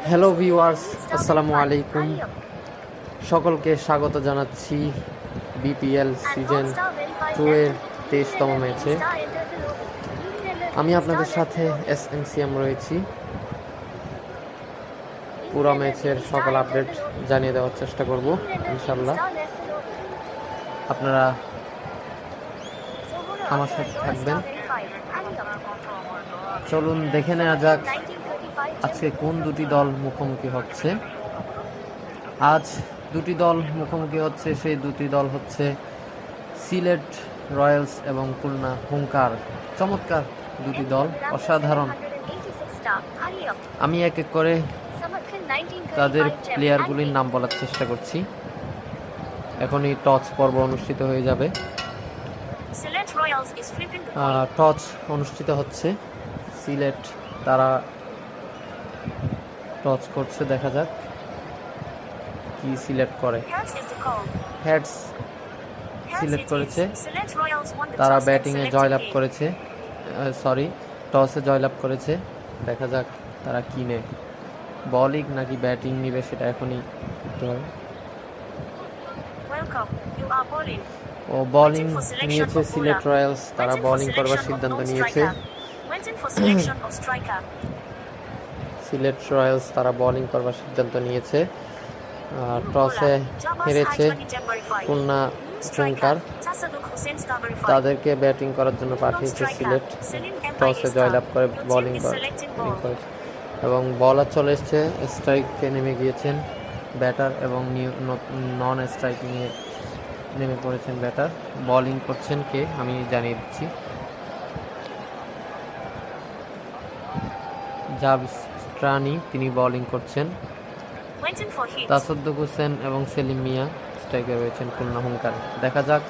Hello viewers, আসসালামু আলাইকুম। সকলকে স্বাগত জানাচ্ছি বিপিএল সিজন 2 এর 23তম ম্যাচে। আমি আপনাদের সাথে SMCM রয়েছি। পুরো ম্যাচের সকল আপডেট জানিয়ে দেওয়ার চেষ্টা করব ইনশাল্লাহ। আপনারা আমার সাথে থাকবেন। চলুন দেখে নেওয়া যাক আজকে কোন দুটি দল মুখোমুখি হচ্ছে। আজ দুটি দল মুখোমুখি হচ্ছে, সেই দুটি দল হচ্ছে সিলেট রয়্যালস এবং খুলনা হুঙ্কার। চমৎকার দুটি দল, অসাধারণ। আমি এক এক করে তাদের প্লেয়ারগুলির নাম বলার চেষ্টা করছি। এখনই টস পর্ব অনুষ্ঠিত হয়ে যাবে। টস অনুষ্ঠিত হচ্ছে, সিলেট তারা টস করছে, দেখা যাক কি সিলেক্ট করে। হেডস সিলেক্ট করেছে, তারা ব্যাটিংয়ে জয়লাভ করেছে, টসে জয়লাভ করেছে। দেখা যাক তারা কি নেয়, বলিং নাকি ব্যাটিং নিবে সেটা এখনই করতে হবে। ও বোলিং নিয়েছে সিলেট রয়্যালস, তারা বোলিং করবার সিদ্ধান্ত নিয়েছে। সিলেট রয়্যালস তারা বোলিং করবার সিদ্ধান্ত নিয়েছে। টসে হেরেছে খুলনা হুঙ্কার, তাদেরকে ব্যাটিং করার জন্য পাঠিয়েছে সিলেট। টসে জয়লাভ করে বোলিং করেছে এবং বলার চলে এসছে, স্ট্রাইকে নেমে গিয়েছেন ব্যাটার এবং নন স্ট্রাইকিংয়ে নেমে পড়েছেন ব্যাটার। বোলিং করছেন কে আমি জানিয়ে দিচ্ছি, জাবিস্ট্রানি, তিনি বোলিং করছেন। তাসাদ্দুক হোসেন এবং সেলিম মিয়া স্ট্রাইকে রয়েছেন খুলনা হুঙ্কার। দেখা যাক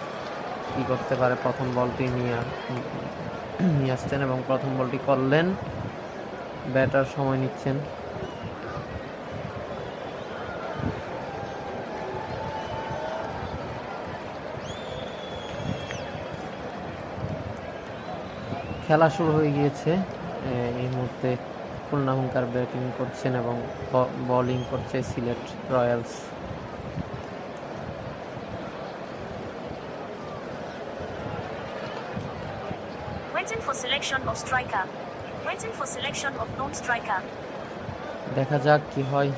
কি করতে পারে। প্রথম বলটি নিয়ে আসছেন এবং প্রথম বলটি করলেন। ব্যাটার সময় নিচ্ছেন, খেলা শুরু হয়ে গিয়েছে। এই মুহূর্তে খুলনা হুঙ্কার ব্যাটিং করছেন এবং বোলিং করছে সিলেট রয়্যালস। দেখা যাক কি হয়।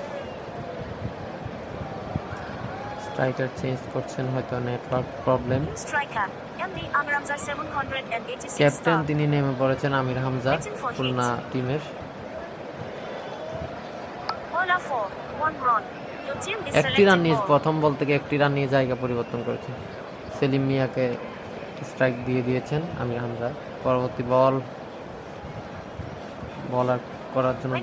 স্ট্রাইকার চেঞ্জ করছেন, হয়তো নেটওয়ার্ক প্রবলেম। ক্যাপ্টেন তিনি নেমে পড়েছেন আমির হামজা খুলনা টিমের। একটি রান নিয়ে, প্রথম বল থেকে একটি রান নিয়ে জায়গা পরিবর্তন করেছেন। সেলিম মিয়াকে স্ট্রাইক দিয়ে দিয়েছেন আমির হামজা। পরবর্তী বলার করার জন্য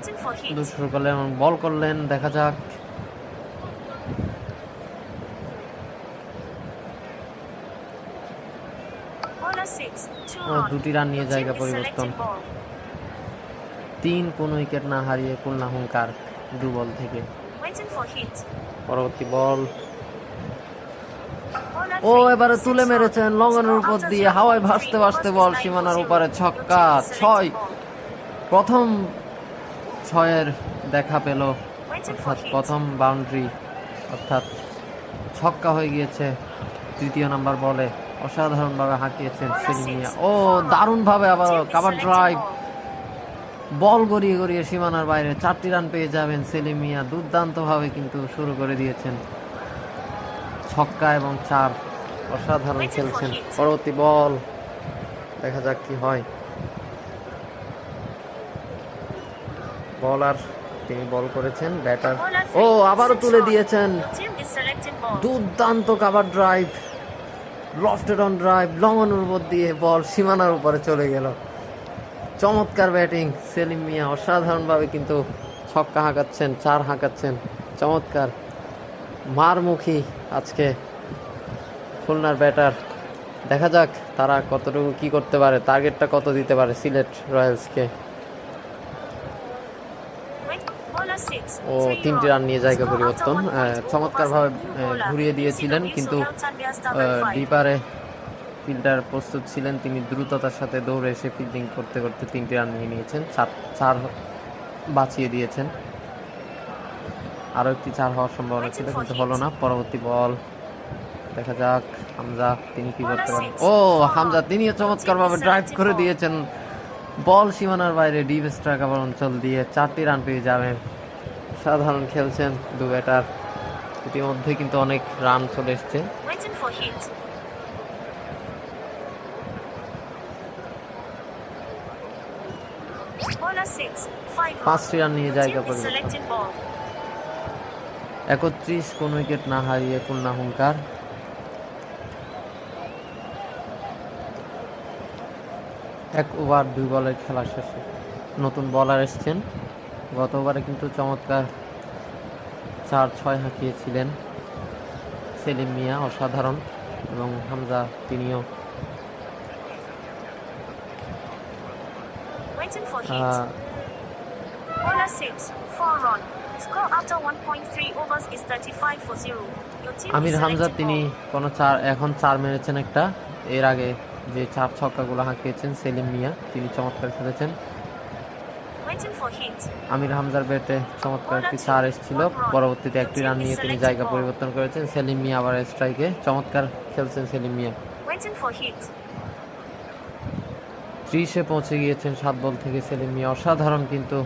শুরু করলেন এবং বল করলেন। দেখা যাক দুটি রান নিয়ে জায়গা পরিবর্তন। 3 কোন উইকেট না হারিয়ে খুলনা হুঙ্কার 2 বল থেকে। পরবর্তী বল, ও এবারে তুলে মেরেছেন লঙ্ঘনের উপর দিয়ে, হাওয়ায় ভাসতে ভাসতে বল সীমানার উপরে, ছক্কা। 6, প্রথম 6-এর দেখা পেল, অর্থাৎ প্রথম বাউন্ডারি, অর্থাৎ ছক্কা হয়ে গিয়েছে তৃতীয় নাম্বার বলে। অসাধারণভাবে হাঁকিয়েছেন সেলিম মিয়া। ও দারুণভাবে আবার কাভার ড্রাইভ, বল গড়িয়ে গড়িয়ে সীমানার বাইরে। 4টি রান পেয়ে যাবেন সেলিম মিয়া। দুর্দান্তভাবে কিন্তু শুরু করে দিয়েছেন, ছক্কা এবং 4, অসাধারণ খেলছেন। পরবর্তী বল, দেখা যাক কি হয়। বলার তিনি বল করেছেন, ব্যাটার ও আবারও তুলে দিয়েছেন। দুর্দান্ত cover drive, lofted on drive, লঙ্ঘনের উপর দিয়ে বল সীমানার উপরে চলে গেল। চমৎকার ব্যাটিং সেলিম মিয়া, অসাধারণভাবে কিন্তু ছক্কা হাঁকাচ্ছেন, 4 হাঁকাচ্ছেন। চমৎকার, মারমুখী আজকে খুলনার ব্যাটার। দেখা যাক তারা কতটুকু কি করতে পারে, টার্গেটটা কত দিতে পারে সিলেট রয়্যালসকে। ও 3টি রান নিয়ে জায়গা পরিবর্তন, চমৎকারভাবে ঘুরিয়ে দিয়েছিলেন, কিন্তু ডিপারে ফিল্ডার প্রস্তুত ছিলেন, তিনি দ্রুততার সাথে দৌড়ে এসে ফিল্ডিং করতে করতে 3টি রান নিয়ে নিয়েছেন, 4 বাঁচিয়ে দিয়েছেন। আরও একটি 4 হওয়ার সম্ভাবনা ছিল, কিন্তু হলো না। পরবর্তী বল দেখা যাক হামজা তিনি কি করতে পারেন। ও হামজা তিনিও চমৎকারভাবে ড্রাইভ করে দিয়েছেন, বল সীমানার বাইরে ডিপ স্ট্রাইকার অঞ্চল দিয়ে 4টি রান পেয়ে যাবেন। সাধারণ খেলছেন দু ব্যাটার, ইতিমধ্যে কিন্তু অনেক রান চলে এসছে। 5টি রান নিয়ে জায়গা পরিবর্তন। 31 কোন উইকেট না হারিয়ে খুলনা হুঙ্কার। এক ওভার 2 বলের খেলা শেষে নতুন বলার এসছেন। গত ওভারে কিন্তু চমৎকার 4-6 হাঁকিয়েছিলেন সেলিম মিয়া, অসাধারণ। এবং হামজা তিনিও আমির হামজা তিনি এখন 4 মেরেছেন একটা। এর আগে যে 4 ছক্কাগুলো হাঁকিয়েছেন সেলিম মিয়া, তিনি চমৎকার খেলেছেন। আমির হামজার ব্যাটে চমৎকার একটি 4 এসেছিল, পরবর্তীতে একটি রান নিয়ে তিনি জায়গা পরিবর্তন করেছেন। সেলিম মিয়া আবার স্ট্রাইকে চমৎকার খেলছেন সেলিম মিয়া। 30-এ পৌঁছে গিয়েছেন 7 বল থেকে সেলিম মিয়া, অসাধারণ কিন্তু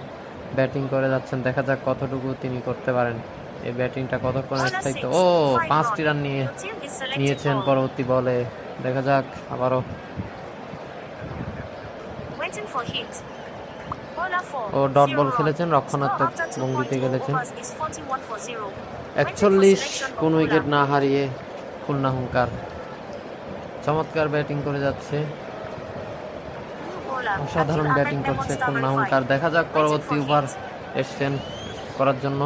ব্যাটিং করে যাচ্ছেন। দেখা যাক কতটুকু তিনি করতে পারেন, এই ব্যাটিংটা কতক্ষণ স্থায়িত্ব। ও 5টি রান নিয়েছেন পরবর্তী বলে। দেখা যাক আবারও। ও ডট বল খেলেছেন, রক্ষণাত্মক ভঙ্গিতে খেলেছেন। 41 কোন উইকেট না হারিয়ে খুলনা হুঙ্কার, চমৎকার ব্যাটিং করে যাচ্ছে, অসাধারণ ব্যাটিং করছে খুলনা হুঙ্কার। দেখা যাক পরবর্তী ওভার এসছেন করার জন্য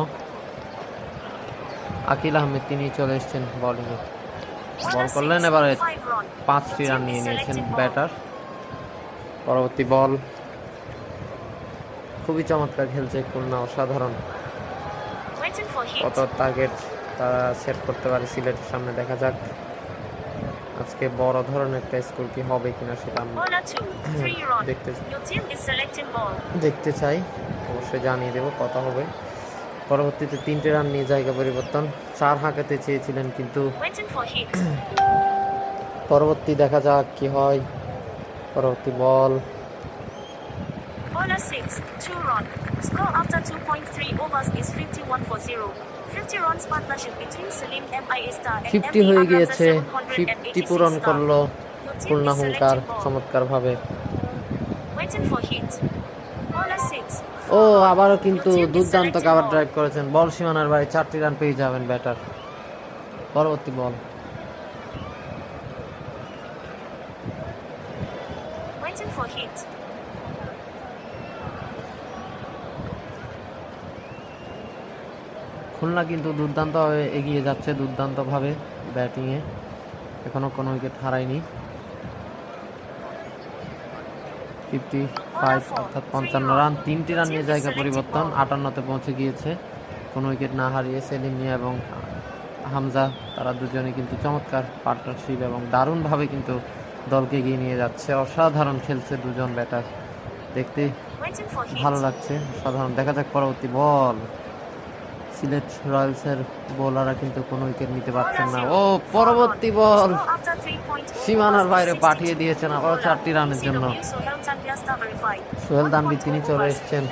আকিল আহমেদ, তিনি চলে এসছেন বোলিংয়ে। বল করলেন, এবারে 5টি রান নিয়ে নিয়েছেন ব্যাটার। পরবর্তী বল, খুবই চমৎকার খেলছে খুলনা, অসাধারণ। কত টার্গেট তারা সেট করতে পারে সিলেটের সামনে, দেখা যাক আজকে বড় ধরনের একটা স্কোর কি হবে কিনা সেটা আমি দেখতে চাই, অবশ্যই জানিয়ে দেবো কথা হবে। পরবর্তীতে 3টে রান নিয়ে জায়গা পরিবর্তন, 4 হাঁকাতে চেয়েছিলেন কিন্তু পরবর্তী দেখা যাক কি হয়। পরবর্তী বল, Bowler 6, 2 run. Score after 2.3 overs is 51 for 0. 50 runs partnership between Salim MIA Star and 50 হয়ে গিয়েছে, 50 পূরণ করলো খুলনা হুঙ্কার চমৎকার ভাবে। Waiting for hit. Bowler 6. ও আবারও কিন্তু দুর্দান্ত কভার ড্রাইভ করেছেন, বল সীমানার বাইরে 4টি রান পেয়ে যাবেন ব্যাটার। পরবর্তী বল, Waiting for hit. খুলনা কিন্তু দুর্দান্তভাবে এগিয়ে যাচ্ছে, দুর্দান্তভাবে ব্যাটিংয়ে, এখনো কোনো উইকেট হারায়নি। 55 অর্থাৎ 55 রান, 3টি রান নিয়ে জায়গা পরিবর্তন, 58-তে পৌঁছে গিয়েছে কোনো উইকেট না হারিয়ে সেলিম মিয়া এবং হামজা। তারা দুজনে কিন্তু চমৎকার পার্টনারশিপ এবং দারুণভাবে কিন্তু দলকে এগিয়ে নিয়ে যাচ্ছে। অসাধারণ খেলছে দুজন ব্যাটার, দেখতে ভালো লাগছে, অসাধারণ। দেখা যাক পরবর্তী বল, সিলেট রয়্যালসের বোলাররা কিন্তু কোনো উইকেট নিতে পারছেন না। ও পরবর্তী বল সীমানার বাইরে পাঠিয়ে দিয়েছেন আবার 4টি রানের জন্য। সোহেল তানভীর তিনি চলে এসেছেন।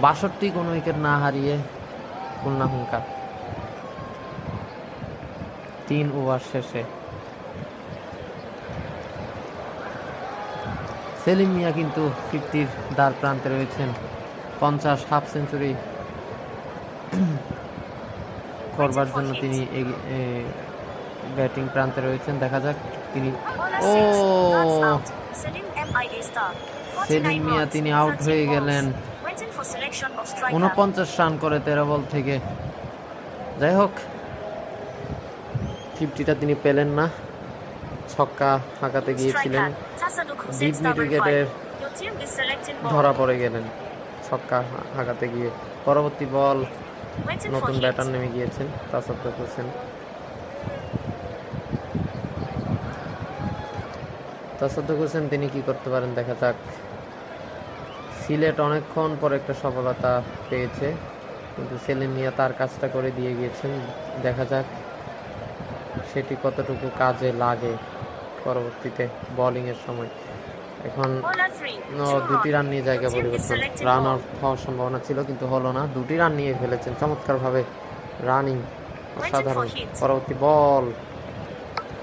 62 কোনো উইকেট না হারিয়ে খুলনা হুঙ্কার 3 ওভার শেষে। সেলিম মিয়া কিন্তু 50-র দ্বার প্রান্তে রয়েছেন, 50 হাফ সেঞ্চুরি করবার জন্য তিনি ব্যাটিং প্রান্তে রয়েছেন। দেখা যাক তিনি, ও সেলিম মিয়া তিনি আউট হয়ে গেলেন 49 রান করে 13 বল থেকে। যাই হোক 50টা তিনি পেলেন না, ছক্কা হাঁকাতে গিয়েছিলেন, ডিপ মিড উইকেটের ধরা পড়ে গেলেন ছক্কা হাঁকাতে গিয়ে। পরবর্তী বল, নতুন ব্যাটার নেমে গিয়েছেন তাসাদ্দুক হোসেন। তাসাদ্দুক হোসেন তিনি কি করতে পারেন দেখা যাক। সিলেট অনেকক্ষণ পর একটা সফলতা পেয়েছে, কিন্তু সেলিম মিয়া তার কাজটা করে দিয়ে গিয়েছেন। দেখা যাক সেটি কতটুকু কাজে লাগে পরবর্তীতে বোলিংয়ের সময়। এখন Bowler 3. দুটি রান নিয়ে জায়গা Your team is পরিবর্তন, selecting রান ball. আউট হওয়ার সম্ভাবনা ছিল কিন্তু হলো না। দুটি রান নিয়ে ফেলেছেন চমৎকারভাবে, রানিং অসাধারণ। পরবর্তী বল,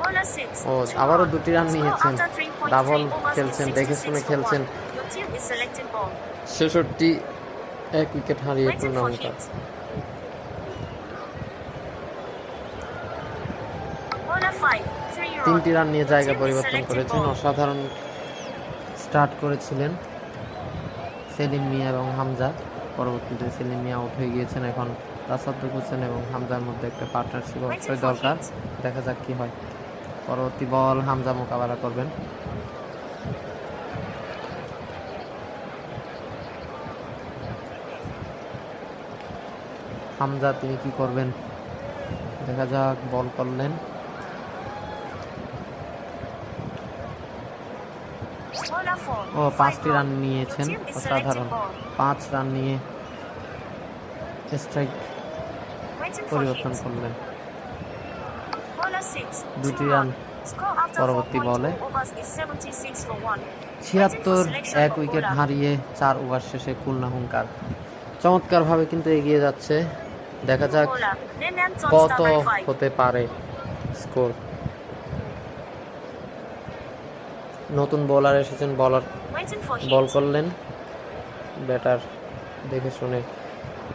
Bowler 6. ও Two আবারও run. দুটি রান Score নিয়েছেন, after 3.3 ডাবল overs is খেলছেন, দেখে শুনে 66 for খেলছেন। 1. Your team is selecting ball. 66, এক উইকেট হারিয়ে Waiting for পূর্ণাঙ্গ। hit. Bowler 5. 3 run. তিনটি রান নিয়ে Your জায়গা team is পরিবর্তন selecting করেছেন, ball. অসাধারণ স্টার্ট করেছিলেন সেলিম মিয়া এবং হামজা। পরবর্তীতে সেলিম মিয়া আউট হয়ে গিয়েছেন। এখন তাসাদ্দুক হোসেন এবং হামজার মধ্যে একটা পার্টনারশিপ অবশ্যই দরকার, দেখা যাক কি হয়। পরবর্তী বল, হামজা মোকাবেলা করবেন। হামজা তিনি কি করবেন, দেখা যাক। বল করলেন, Bowler 4. ও 5 5টি রান run. নিয়েছেন, Your team is অসাধারণ। selecting ball. 5 রান নিয়ে স্ট্রাইক Waiting for পরিবর্তন hit. করলেন। Bowler 6. দুটি 2 রান run. Score after পরবর্তী 4.2 বলে। overs is 76 for 1. 76, এক উইকেট হারিয়ে 4 ওভার শেষে খুলনা হুঙ্কার চমৎকারভাবে কিন্তু এগিয়ে যাচ্ছে। দেখা যাক Bowler. Nenen কত Tonstar by 5. হতে পারে স্কোর। নতুন বোলার এসেছেন, বলার Waiting for বল hit. করলেন। ব্যাটার দেখে শুনে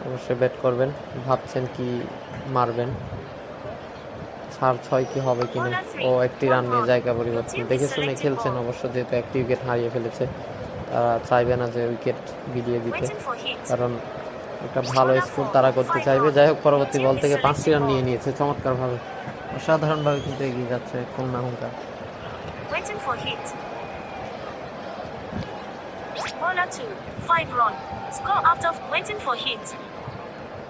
অবশ্যই ব্যাট করবেন, ভাবছেন কি মারবেন, 6 কি হবে কিনা। ও একটি রান নিয়ে জায়গা পরিবর্তন, দেখে শুনে খেলছেন অবশ্য, যেহেতু একটি উইকেট হারিয়ে ফেলেছে। তারা চাইবে না যে উইকেট বিলিয়ে দিতে, Waiting for hit. কারণ একটা ভালো স্কোর তারা করতে চাইবে। যাই হোক, পরবর্তী বল থেকে 5টি রান নিয়ে নিয়েছে চমৎকারভাবে, অসাধারণভাবে কিন্তু এগিয়ে যাচ্ছে খুলনা হুঙ্কার। Waiting for hit. Bowler 2. 5 run. Score after waiting for hit.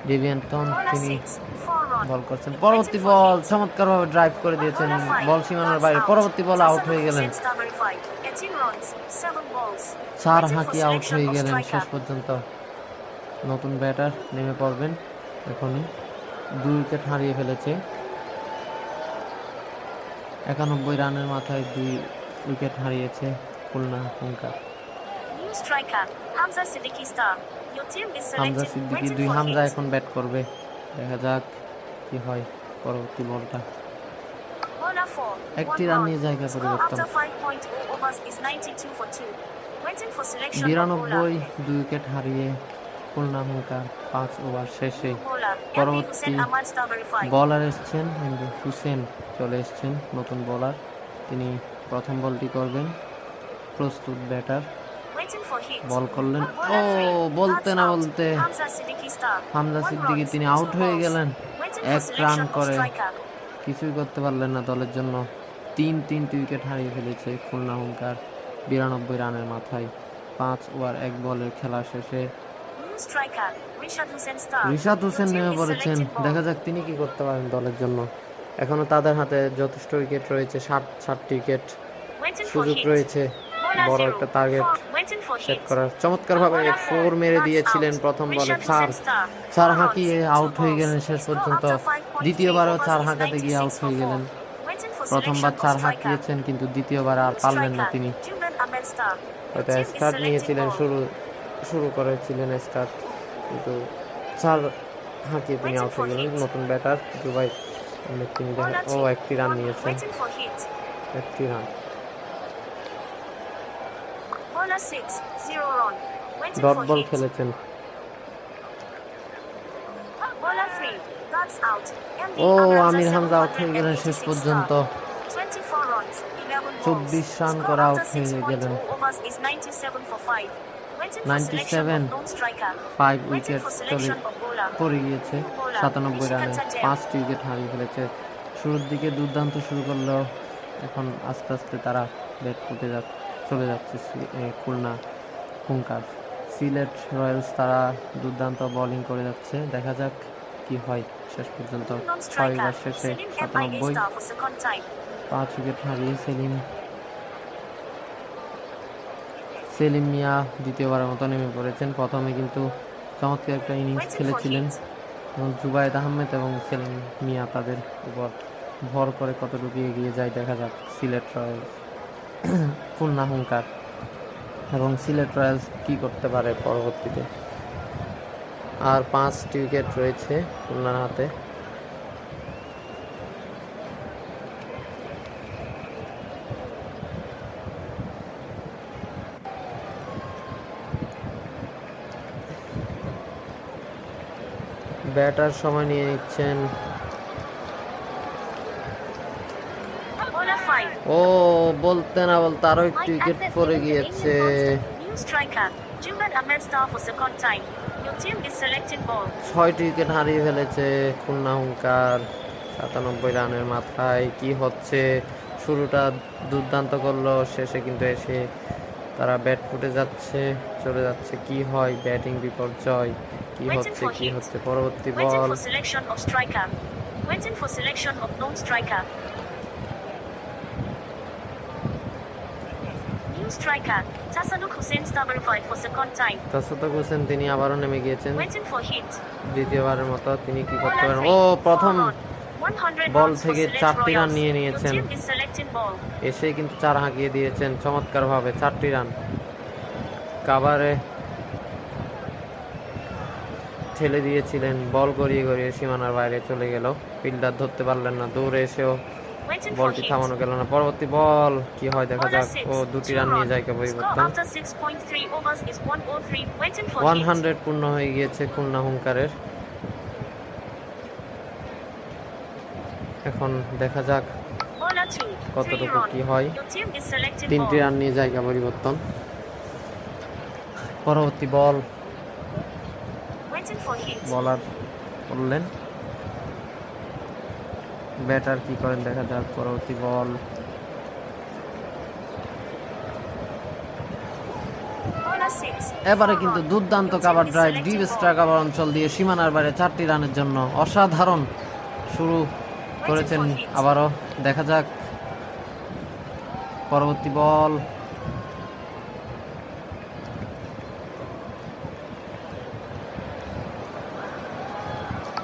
ডিভিয়েন্টন Bowler তিনি 6. 4 run. বল করছেন। পরবর্তী বল চমৎকারভাবে ড্রাইভ করে দিয়েছেন, বল সীমানার বাইরে। পরবর্তী বল আউট হয়ে গেলেন, 18 runs. 7 balls. 4 হাঁকি আউট হয়ে গেলেন শেষ পর্যন্ত। নতুন ব্যাটার নেমে পড়বেন এখনই, 2 উইকেট হারিয়ে ফেলেছে। 91 রানের মাথায় 2 উইকেট হারিয়েছে খুলনা হুঙ্কার। New striker. Hamza Siddiqui star. Your team is Hamza selected. Siddiqui, Waiting 2 for Hamza hit. এখন ব্যাট করবে, দেখা যাক কি হয় পরবর্তী বলটা। Bowler 4. একটি 1 রান run. নিয়ে জায়গা Score পরিবর্তন। after 5.0 overs is 92 for 2. Waiting for selection. 92, 2 wicket হারিয়ে খুলনা হুঙ্কার 5 ওভার শেষে। Bowler. MB পরবর্তী Hussein Ahmad star verified. বলার এসছেন, এমডি হুসেন চলে এসছেন, নতুন বলার। তিনি প্রথম বলটি করবেন, প্রস্তুত ব্যাটার। Waiting for hit. বল করলেন, ও Bowler 3. বলতে That's না out. বলতে Hamza Siddiqui star. Hamza 1 Siddiqui runs, তিনি 2 আউট হয়ে balls. গেলেন। Waiting 1 for run selection of করে striker. কিছুই করতে পারলেন না দলের জন্য। 3টি উইকেট হারিয়ে ফেলেছে খুলনা হুঙ্কার 92 রানের মাথায়। 5 ওভার 1 বলের খেলা শেষে New striker. Rishad Hussain star. Rishad Hossain Your team নেমে is পড়েছেন, selecting ball. দেখা যাক তিনি কি করতে পারেন দলের জন্য। এখনো তাদের হাতে যথেষ্ট উইকেট রয়েছে, 60টি উইকেট, Waiting for সুযোগ hit. রয়েছে Bowler বড় 0. একটা target 4. Waiting for set hit. করার। চমৎকারভাবে Bowler 4 4. মেরে That's দিয়েছিলেন out. প্রথম বলে। Rishad 4 Hussain star. 4 4 হাঁকিয়ে runs, out 2 হয়ে balls. গেলেন শেষ Score পর্যন্ত। after 5.3 দ্বিতীয়বারও overs 4 is হাঁকাতে গিয়ে 96 আউট for হয়ে 4. গেলেন। Waiting for প্রথমবার selection 4 of striker. হাঁকিয়েছেন, কিন্তু দ্বিতীয়বার আর New পারলেন না striker. তিনি। Juven Ahmed star. Your হয়তো team is স্টার্ট selecting নিয়েছিলেন, ball. শুরু করেছিলেন স্টার্ট, কিন্তু 4 হাঁকিয়ে তিনি আউট হয়ে গেলেন। নতুন ব্যাটার জুবাই আহমেদ, তিনি দেখেন, ও একটি রান নিয়েছেন, Waiting for hit. একটি রান। Bowler 6. 0 run. Waiting dot for ball hit. খেলেছেন। Bowler 3. That's out. MD ও Hamza আমির হামজা আউট হয়ে গেলেন 786 শেষ পর্যন্ত। star. 24 runs. 11 balls. 24 run Score করে after আউট হয়ে 6.0 গেলেন। overs is 97 for 5. Waiting for 97, selection of known striker. 5 Waiting wicket for চলে selection of bowler. পড়ে গিয়েছে 97 রানে, 5টি উইকেট হারিয়ে ফেলেছে। শুরুর দিকে দুর্দান্ত শুরু করলেও এখন আস্তে আস্তে তারা ব্যাট করতে চলে যাচ্ছে খুলনা হুঙ্কার। সিলেট রয়্যালস তারা দুর্দান্ত বোলিং করে যাচ্ছে, দেখা যাক কি হয় শেষ পর্যন্ত। Known 6 striker. ওভার শেষে Selim MIA 97, star for second time. 5 wicket হারিয়ে সেলিম সেলিম মিয়া দ্বিতীয়বারের মতো নেমে পড়েছেন। প্রথমে কিন্তু চমৎকার একটা ইনিংস খেলেছিলেন এবং জুবায়েদ আহমেদ এবং সেলিম মিয়া তাদের উপর ভর করে কতটুকু এগিয়ে যায় দেখা যাক। সিলেট রয়্যালস খুলনা হুঙ্কার এবং সিলেট রয়্যালস কী করতে পারে পরবর্তীতে। আর 5টি উইকেট রয়েছে খুলনার হাতে। ব্যাটার সময় নিয়ে নিচ্ছেন। Bowler 5. ও বলতে না বলতে আরো একটি উইকেট পড়ে গিয়েছে। New striker, Jubaid Ahmed star for second time. Your team is selecting ball. 6টি উইকেট হারিয়ে ফেলেছে খুলনা হুঙ্কার 97 রানের মাথায়। কি হচ্ছে, শুরুটা দুর্দান্ত করলো, শেষে কিন্তু এসে তারা ব্যাট ফুটে যাচ্ছে, চলে যাচ্ছে। কি হয়, ব্যাটিং বিপর্যয়। কি হচ্ছে পরবর্তী Waiting ball. for selection of striker. Waiting for selection of known striker. New striker, Tasaduk Hussain star verified for second time. তাসুদ্দিক Hossain তিনি আবারও নেমে গিয়েছেন Waiting for hit. দ্বিতীয়বারের মতো। তিনি কি করতে Bowler পারেন? 3. ও প্রথম 100 বল runs for থেকে Select 4টি রান Royals. নিয়ে Your নিয়েছেন। team is selecting ball. এসে কিন্তু 4 হাঁকিয়ে দিয়েছেন চমৎকারভাবে, 4টি রান। কাভারে ঠেলে দিয়েছিলেন, বল গড়িয়ে গড়িয়ে সীমানার বাইরে চলে গেল। ফিল্ডার ধরতে পারলেন না, দৌড়ে এসেও Waiting for বলটি hit. থামানো গেল না। পরবর্তী বল কি হয় দেখা Bowler যাক। 6. ও 2টি 2 রান নিয়ে run. যায় Score পরিবর্তন। after 6.3 overs is 103. Waiting for hit. 100 পূর্ণ হয়ে গিয়েছে খুলনা হুঙ্কারের। এখন দেখা যাক Bowler 2. 3 কতটুকু run. কি হয়। Your team is selecting 3টি ball. রান নিয়ে জায়গা পরিবর্তন। পরবর্তী বল Waiting for hit. বলার করলেন, ব্যাটার কি করেন দেখা যাক। পরবর্তী বল Bowler 6. এবারে 4 কিন্তু run. দুর্দান্ত Your team cover is drive selecting deep ball. Strike cover অঞ্চল দিয়ে সীমানার বাইরে 4টি রানের জন্য অসাধারণ শুরু করেছেন। আবারও দেখা যাক পরবর্তী বল।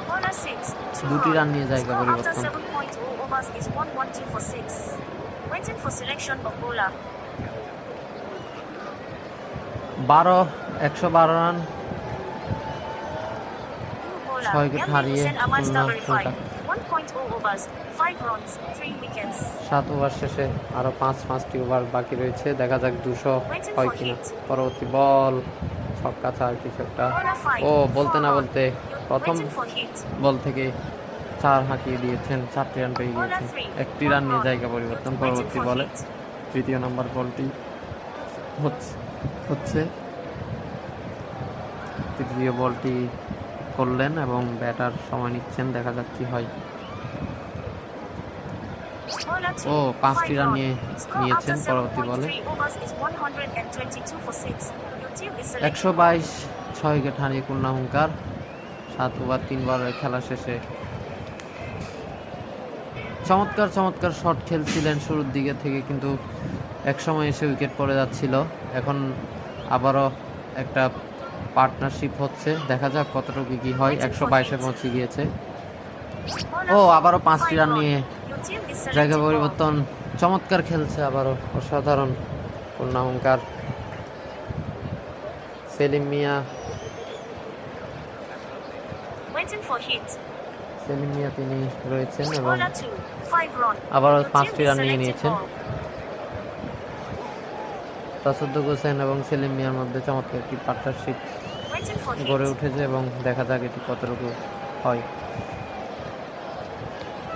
Bowler 6. 2 2টি run. রান নিয়ে জায়গা Score after পরিবর্তন। 7.0 overs is 112 for 6. Waiting for selection of bowler. 112 run, New bowler. 6 wicket Emre হারিয়ে Hussain Ahmad Khulna star verified. হুঙ্কার 1.0 overs, 5 runs, 3 wickets. 7 ওভার শেষে আরো 5টি ওভার বাকি রয়েছে। দেখা যাক 200 হয় কিনা। পরবর্তী বল ছক্কা ছাড়া কিছু একটা। Bowler 5. ও বলতে 4 না run. বলতে You're প্রথম waiting for hit. বল থেকে 4 হাঁকিয়ে দিয়েছেন, 4টি রান পেয়ে গিয়েছেন। 1টি রান নিয়ে জায়গা পরিবর্তন। পরবর্তী বলে তৃতীয় নম্বর বলটি হচ্ছে তৃতীয় বলটি করলেন এবং ব্যাটার সময় নিচ্ছেন, দেখা যাক কি হয়। Bowler 2. ও 5টি 5 রান run. নিয়ে Score নিয়েছেন after পরবর্তী বলে। 7.3 overs is 122 for 6. Your team is selecting 122 6 wicket হারিয়ে খুলনা হুঙ্কার 7 ওভার 3 বলের খেলা শেষে। চমৎকার শট খেলছিলেন শুরুর দিকে থেকে, কিন্তু একসময় এসে উইকেট পড়ে যাচ্ছিল। এখন আবারও একটা পার্টনারশিপ হচ্ছে, দেখা যাক কতটুকু কি হয়। 122-এ পৌঁছে গিয়েছে। Bowler ও 4. আবারও 5টি 5 রান run. নিয়ে Your team is জায়গা selecting ball. পরিবর্তন। চমৎকার খেলছে আবারও, অসাধারণ খুলনা হুঙ্কার। সেলিম মিয়া Waiting for hit. তিনি রয়েছেন এবং Bowler 2. 5 run. আবারও Your team 5টি is রান নিয়ে selecting নিয়েছেন। ball. তাসুদ্দিক হোসেন এবং সেলিম মিয়ার মধ্যে চমৎকার একটি পার্টনারশিপ Waiting for hit. গড়ে উঠেছে এবং দেখা যাক এটি কতটুকু হয়।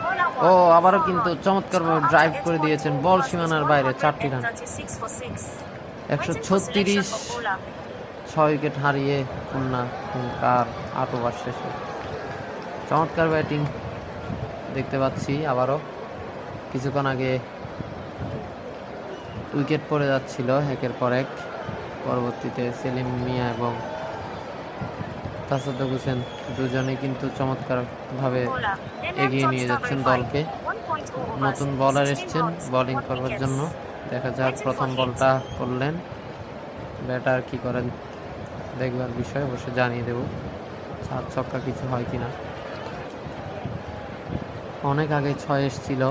Bowler ও 1. আবারও 4 কিন্তু run. চমৎকারভাবে Score ড্রাইভ after করে দিয়েছেন, 8.2 বল overs is সীমানার বাইরে 4টি রান। 136 for 6. 136 6 উইকেট হারিয়ে খুলনা হুঙ্কার 8 ওভার শেষে। চমৎকার ব্যাটিং দেখতে পাচ্ছি আবারও। কিছুক্ষণ আগে উইকেট পড়ে যাচ্ছিল একের পর এক। পরবর্তীতে সেলিম মিয়া এবং তাসুদ্দিক হোসেন দুজনেই কিন্তু চমৎকারভাবে এগিয়ে নিয়ে যাচ্ছেন দলকে। নতুন বলার এসছেন বোলিং করবার জন্য, দেখা যাক প্রথম বলটা করলেন ব্যাটার কি করেন দেখবার বিষয় অবশ্যই জানিয়ে দেব, 7 ছক্কা কিছু হয় কিনা। অনেক আগে 6 এসছিল,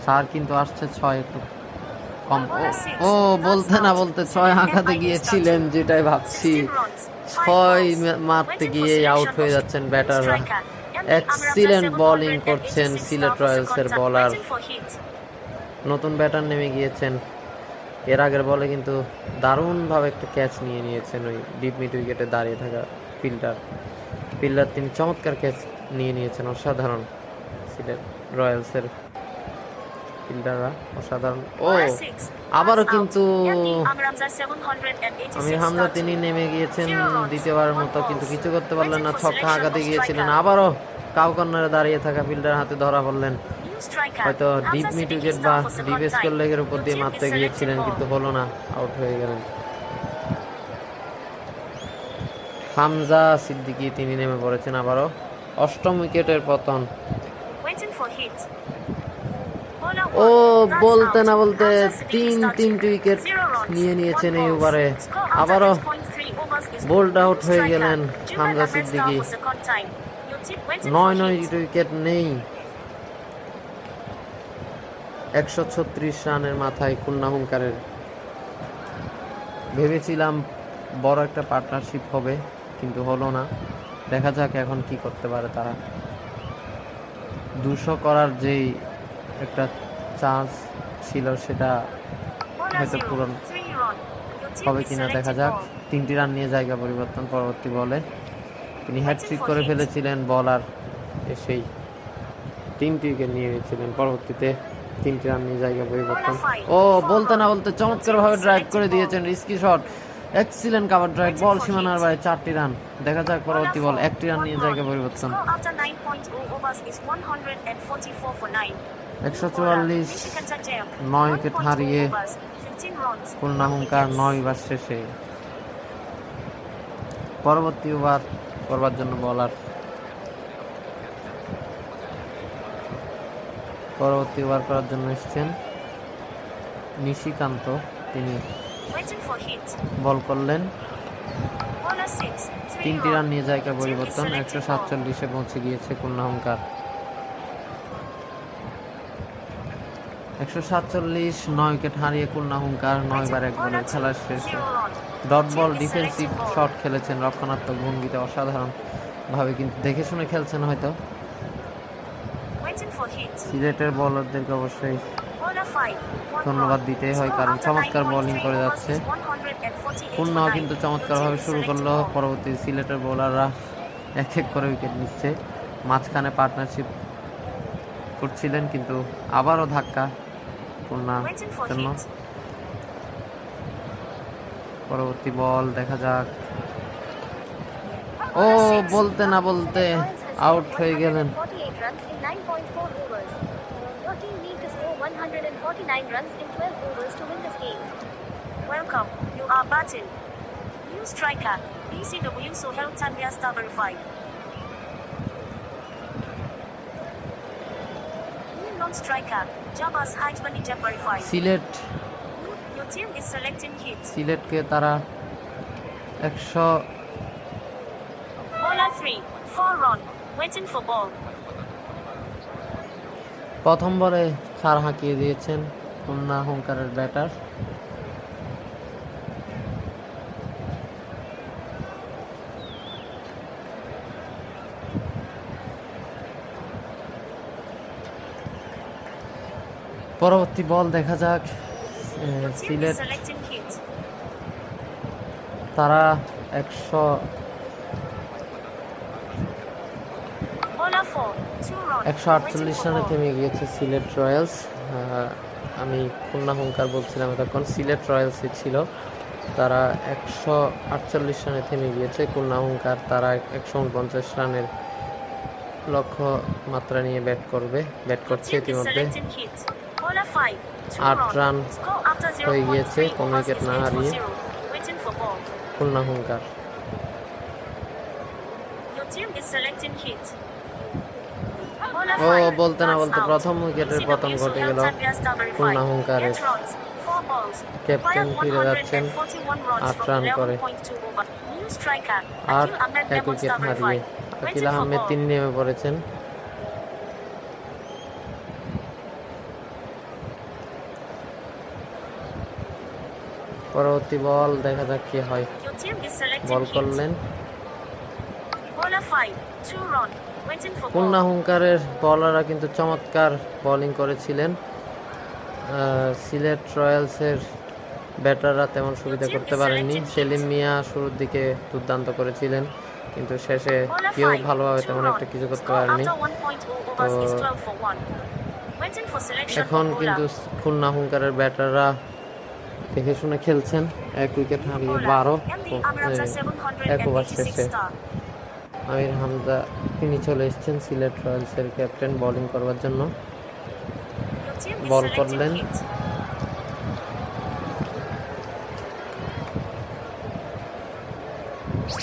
স্যার কিন্তু আসছে 6 একটু কম। ও বলতে না বলতে 6 হাঁকাতে গিয়েছিলেন, যেটাই ভাবছি 6 মারতে গিয়ে আউট হয়ে যাচ্ছেন ব্যাটাররা। এক্সিলেন্ট বোলিং করছেন সিলেট রয়্যালসের বোলার, নতুন ব্যাটার নেমে গিয়েছেন। এর আগের বলে কিন্তু দারুণভাবে একটা ক্যাচ নিয়ে নিয়েছেন ওই ডিপ মিড উইকেটে দাঁড়িয়ে থাকা ফিল্ডার তিনি চমৎকার ক্যাচ নিয়ে নিয়েছেন, অসাধারণ। সিলেট রয়্যালসের ফিল্ডাররা অসাধারণ। ও আবারও কিন্তু আমির হামজা তিনি নেমে গিয়েছেন দ্বিতীয়বারের মতো, কিন্তু কিছু করতে পারলেন না, ছক্কা হাঁকাতে গিয়েছিলেন, আবারও কাউ কর্নারে দাঁড়িয়ে থাকা ফিল্ডার হাতে ধরা পড়লেন। হয়তো ডিপ মিড উইকেট বা ডিপ স্কোর লেগের উপর দিয়ে মারতে গিয়েছিলেন, কিন্তু হলো না, আউট হয়ে গেলেন। হামজা সিদ্দিকী তিনি নেমে পড়েছেন আবারও, 8ম উইকেটের পতন। ও বলতে না বলতে 3 উইকেট নিয়ে নিয়েছেন এই ওভারে, আবারও বোল্ড আউট হয়ে গেলেন হামজা সিদ্দিকী। 9 উইকেট নেই, 136 রানের মাথায় খুলনা হুঙ্কারের। ভেবেছিলাম বড় একটা পার্টনারশিপ হবে, কিন্তু হলো না। দেখা যাক এখন কি করতে পারে তারা। 200 করার যেই একটা চান্স ছিল সেটা হয়তো পূরণ হবে কিনা দেখা যাক। 3টি রান নিয়ে জায়গা পরিবর্তন পরবর্তী বলে। তিনি হ্যাটট্রিক করে ফেলেছিলেন, বলার এসেই 3টি উইকেট নিয়ে নিয়েছিলেন, পরবর্তীতে 3টি রান নিয়ে জায়গা পরিবর্তন। ও বলতে না বলতে চমৎকার ভাবে ড্রাইভ করে দিয়েছেন, risky shot, excellent cover drive, ball সীমানার বাইরে, 4টি রান। দেখা যাক পরবর্তী বল, 1টি রান নিয়ে জায়গা পরিবর্তন। 144 9 উইকেট হারিয়ে খুলনা হুঙ্কার 9 ওভার শেষে। পরবর্তী ওভার করবার জন্য বলার, পরবর্তী ওভার করার জন্য এসেছেন নিশিকান্ত, তিনি বল করলেন। 3টি রান নিয়ে জায়গা পরিবর্তন, 147-এ পৌঁছে গিয়েছে খুলনা হুঙ্কার। 147, 9 উইকেট হারিয়ে খুলনা হুঙ্কার 9 বার 1 বলের খেলা শেষে ডট বল ডিফেন্সিভ শট খেলেছেন, রক্ষণাত্মক ভঙ্গিতে অসাধারণ ভাবে, কিন্তু দেখে শুনে খেলছেন হয়তো। সিলেটের বোলারদেরকে অবশ্যই ধন্যবাদ দিতে হয়, কারণ চমৎকার বোলিং করে যাচ্ছে। খুলনাও কিন্তু চমৎকারভাবে শুরু করলো, পরবর্তী সিলেটের বোলাররা এক এক করে উইকেট নিচ্ছে। মাঝখানে পার্টনারশিপ করছিলেন, কিন্তু আবারও ধাক্কা খুলনার জন্য। পরবর্তী বল দেখা যাক। ও বলতে না বলতে আউট হয়ে গেলেন। Welcome, you are batting. New striker, BCW Sohail Tanvir star verified. New non-striker, Jabaz Haj Manager verified. Sylhet, Your team is selecting hits. সিলেটকে তারা 100 Bowler 3, 4 run, waiting for ball. প্রথম বলে 4 হাঁকিয়ে দিয়েছেন খুলনা হুঙ্কারের ব্যাটার। পরবর্তী বল দেখা যাক। সিলেট তারা 148 রানে থেমে গিয়েছে সিলেট রয়্যালস। আমি খুলনা হুঙ্কার বলছিলাম, তখন সিলেট রয়্যালসই ছিল। তারা 148 রানে থেমে গিয়েছে। খুলনা হুঙ্কার তারা 149 রানের লক্ষ্যমাত্রা নিয়ে ব্যাট করছে। ইতিমধ্যে 8 রান হয়ে গিয়েছে কোন উইকেট না হারিয়ে খুলনা হুঙ্কার। ও বলতে না বলতে প্রথম উইকেটের পতন ঘটে গেল খুলনা হুঙ্কারের। balls. ক্যাপ্টেন Fired ফিরে যাচ্ছেন 141 runs 8 from রান করে। 11.2 over. New striker, আর Akil Ahmed 1 Lemon wicket Star হারিয়ে verified. Akil Waiting for Ahmed ball. তিনি নেমে পড়েছেন। পরবর্তী বল দেখা যাক কি হয়। Your team is selecting ball hit. করলেন Bowler 5, 2 run. Waiting for Khulna ball. হুঙ্কারের বলাররা কিন্তু চমৎকার বোলিং করেছিলেন। সিলেট রয়্যালসের ব্যাটাররা তেমন সুবিধা করতে পারেননি। সেলিম মিয়া শুরুর দিকে দুর্দান্ত করেছিলেন, কিন্তু শেষে Bowler কেউ 5, ভালোভাবে 2 তেমন run. একটা কিছু করতে Score পারেনি। after 1.0 overs is 12 for 1. Waiting for selection এখন of কিন্তু bowler. খুলনা হুঙ্কারের ব্যাটাররা দেখে শুনে খেলছেন। 1 উইকেট হারিয়ে Bowler, 12 MD Amramza 1 ওভার 786 শেষে star. আমির হামজা তিনি চলে এসেছেন সিলেট রয়্যালসের ক্যাপ্টেন বোলিং করবার জন্য। Your team is ball selecting করলেন hit.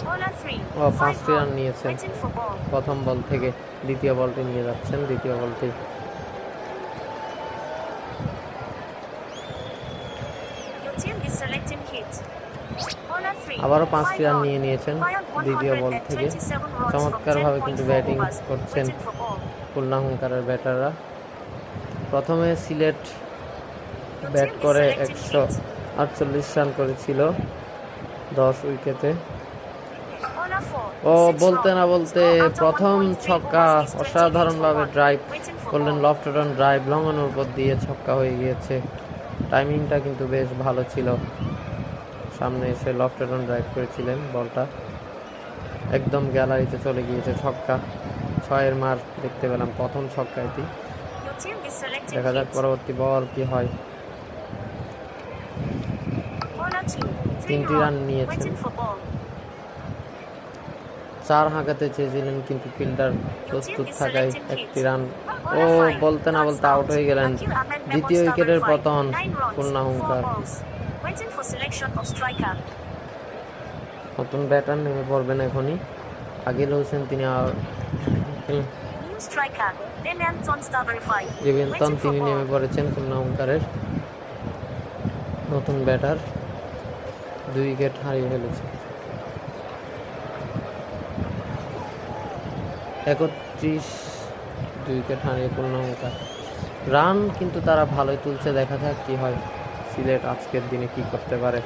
Bowler 3, ও 5 5টি রান run. নিয়েছেন। Waiting for ball. প্রথম বল থেকে দ্বিতীয় বলটি নিয়ে যাচ্ছেন। দ্বিতীয় বলটি Your team is selecting hit. Bowler 3, আবারও 5 5টি রান run. নিয়ে নিয়েছেন Fired দ্বিতীয় বল থেকে। 127 runs from চমৎকারভাবে কিন্তু 10.4 ব্যাটিং overs. করছেন Waiting for ball. খুলনা হুঙ্কারের ব্যাটাররা। প্রথমে Sylhet Your bat team is করে selecting hit. 148 রান করেছিল 10 উইকেটে। Bowler 4, ও 6 বলতে run. না বলতে Score after প্রথম 1.3 ছক্কা overs is 28 অসাধারণভাবে for 1. Drive Waiting for করলেন, ball. লফট রান ড্রাইভ লঙ্ঘনের উপর দিয়ে ছক্কা হয়ে গিয়েছে। টাইমিংটা কিন্তু বেশ ভালো ছিল। সামনে এসে লফট রান ড্রাইভ করেছিলেন, বলটা একদম গ্যালারিতে চলে গিয়েছে। ছক্কা 6-এর মার দেখতে পেলাম প্রথম ছক্কা এটি। Your team is selecting দেখা যাক hit. পরবর্তী বল কি হয়। Bowler 2, 3 তিনটি রান run. নিয়েছেন। Waiting for ball. 4 হাঁকাতে চেয়েছিলেন, কিন্তু ফিল্ডার প্রস্তুত থাকায় 1টি রান। ও বলতে না বলতে আউট হয়ে গেলেন। দ্বিতীয় উইকেটের পতন খুলনা হুঙ্কার। Waiting for selection of striker. নতুন ব্যাটার নেমে পড়বেন এখনই। আগিল হোসেন তিনি New striker, Demian Star verified. জীবন্তন Waiting for তিনি নেমে ball. পড়েছেন খুলনা হুঙ্কারের নতুন ব্যাটার। 2 উইকেট হারিয়ে ফেলেছে। 31 2 উইকেট হারিয়ে খুলনা হুঙ্কার। রান কিন্তু তারা ভালোই তুলছে, দেখা যাক কি হয়। সিলেট আজকের দিনে কি করতে পারে।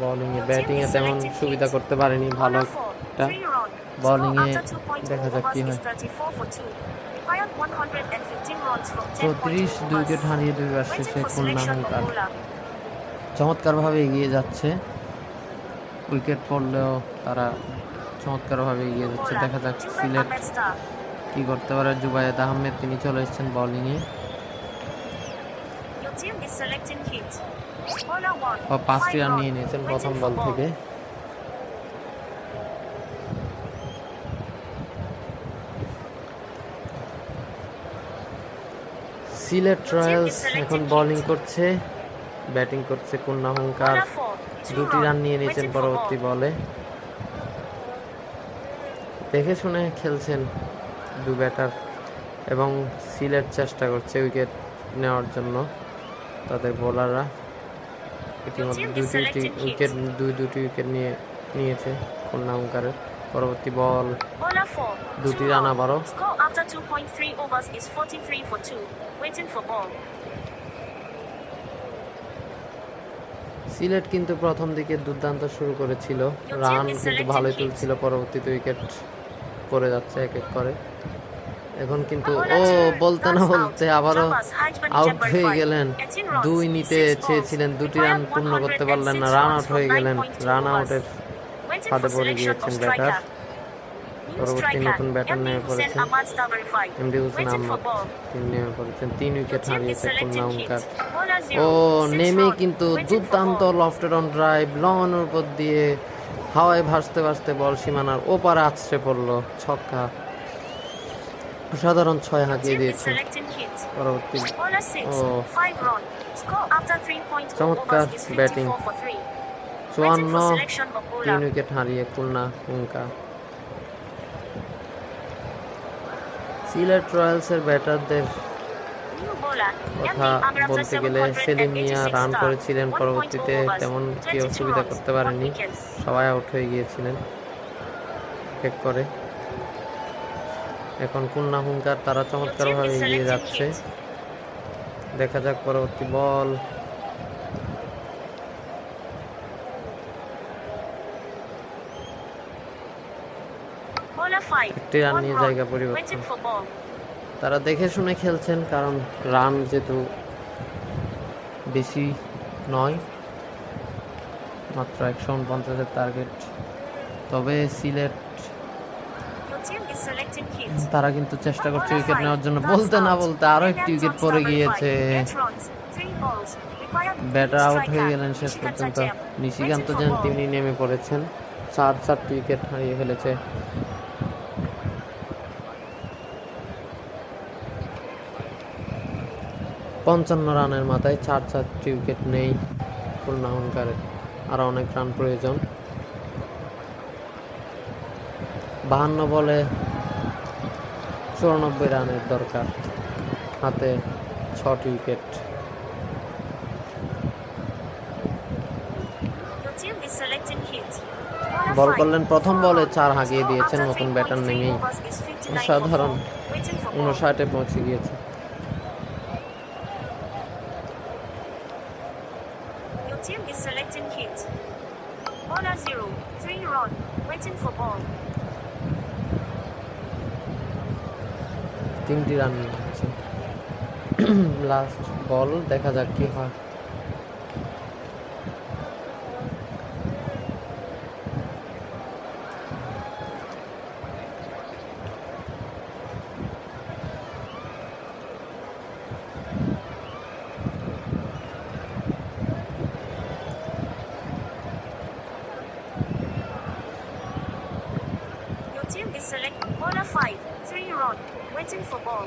বোলিংয়ে ব্যাটিংয়ে তেমন সুবিধা করতে পারেনি ভালো Bowler 4, একটা। 3 run. বোলিংয়ে Score after 2.0 দেখা যাক কি overs হয়। is 34 for 2. Fired 115 runs from 34 10.2 2 wicket overs. হারিয়ে 2 বার Waiting শেষে for খুলনা selection of হুঙ্কার bowler. চমৎকারভাবে এগিয়ে যাচ্ছে। উইকেট পড়লেও তারা চমৎকারভাবে এগিয়ে যাচ্ছে। দেখা যাক Jubair সিলেট Ahmed Star. কি করতে পারে। জুবায়েদ আহমেদ তিনি চলে এসেছেন বোলিংয়ে। Your team is selecting hit. Bowler 1, ও 5টি 5 রান run. নিয়ে নিয়েছেন Waiting প্রথম for বল ball. থেকে। সিলেট রয়্যালস এখন বোলিং করছে, ব্যাটিং করছে খুলনা হুঙ্কার। Bowler 4, 2 2টি রান নিয়ে নিয়েছেন Waiting for পরবর্তী ball. বলে। দেখে শুনে খেলছেন 2 ব্যাটার, এবং সিলেট চেষ্টা করছে উইকেট নেওয়ার জন্য তাদের বোলাররা। ইতিমধ্যে দুটি উইকেট নিয়েছে খুলনা হুঙ্কারের। পরবর্তী বল Bowler 4, 2টি 2 রান run. আবারও। Score after 2.3 overs is 43 for 2. Waiting for ball. Sylhet কিন্তু প্রথম দিকে দুর্দান্ত শুরু করেছিল, রান কিন্তু ভালোই তুলছিল। পরবর্তীতে উইকেট পড়ে যাচ্ছে এক এক করে। এখন কিন্তু বলতে না বলতে আবারও আউট হয়ে গেলেন। 2 নিতে চেয়েছিলেন, 2টি রান পূর্ণ করতে পারলেন না, রান আউট হয়ে গেলেন। রান আউটের ফাঁদে পড়ে গিয়েছেন ব্যাটার। পরবর্তী নতুন ব্যাটার নেমে পড়েছেন এমডি হোসেন আহমদ, তিনি নেমে পড়েছেন। 3 উইকেট হারিয়েছে খুলনা হুঙ্কার। ও নেমে কিন্তু দুর্দান্ত লফটেড অন ড্রাইভ লঙ্ঘনের উপর দিয়ে হাওয়ায় ভাসতে ভাসতে বল সীমানার ওপারে আছড়ে পড়লো, ছক্কা। অসাধারণ 6 হাঁকিয়ে দিয়েছেন। পরবর্তী চমৎকার ব্যাটিং। 54 3 উইকেট হারিয়ে খুলনা হুঙ্কার। সিলেট রয়্যালসের ব্যাটারদের New bowler. কথা MD Amrapsa বলতে গেলে সেলিম মিয়া 786 রান star. করেছিলেন, 1.2 পরবর্তীতে overs, তেমন কি 22 অসুবিধা runs, করতে 1 পারেনি, wickets. সবাই আউট হয়ে গিয়েছিলেন এক করে। এখন কুন্না হুঙ্কার তারা Your team চমৎকারভাবে is এগিয়ে selecting যাচ্ছে। hit. দেখা যাক পরবর্তী বল। Bowler 5. একটি রান 1 নিয়ে run. জায়গা পরিবর্তন। Waiting for ball. তারা দেখে শুনে খেলছেন, কারণ রান যেহেতু বেশি নয়, মাত্র 149-এর টার্গেট। তবে Sylhet Your team is selecting hit. তারা কিন্তু চেষ্টা করছে Bowler উইকেট 5. নেওয়ার জন্য। That's বলতে না out. বলতে আরো একটি Indian উইকেট Tom পড়ে Star গিয়েছে। 8 runs, 3 balls. Required batter three out হয়ে striker. গেলেন শেষ Nishikanta পর্যন্ত। Jam. নিশিকান্ত Waiting for যেন ball. তিনি নেমে পড়েছেন, 4 উইকেট হারিয়ে ফেলেছে। পঞ্চান্ন রানের মাথায় 4 উইকেট নেই খুলনা হুঙ্কারের, আরো অনেক রান প্রয়োজন। 52 বলে 94 রানের দরকার, হাতে 6টি wicket. Your team is selecting hit. বল করলেন প্রথম বলে 4 হাঁকিয়ে দিয়েছেন নতুন ব্যাটার নেমেই। অসাধারণ, 59-এ পৌঁছে গিয়েছে। Your team is selecting hit. Bowler 0, 3 run. Waiting for ball. 3টি রান নিয়েছে। লাস্ট বল, দেখা যাক কি হয়। Your team is select bowler 5, 3 run. Waiting for ball.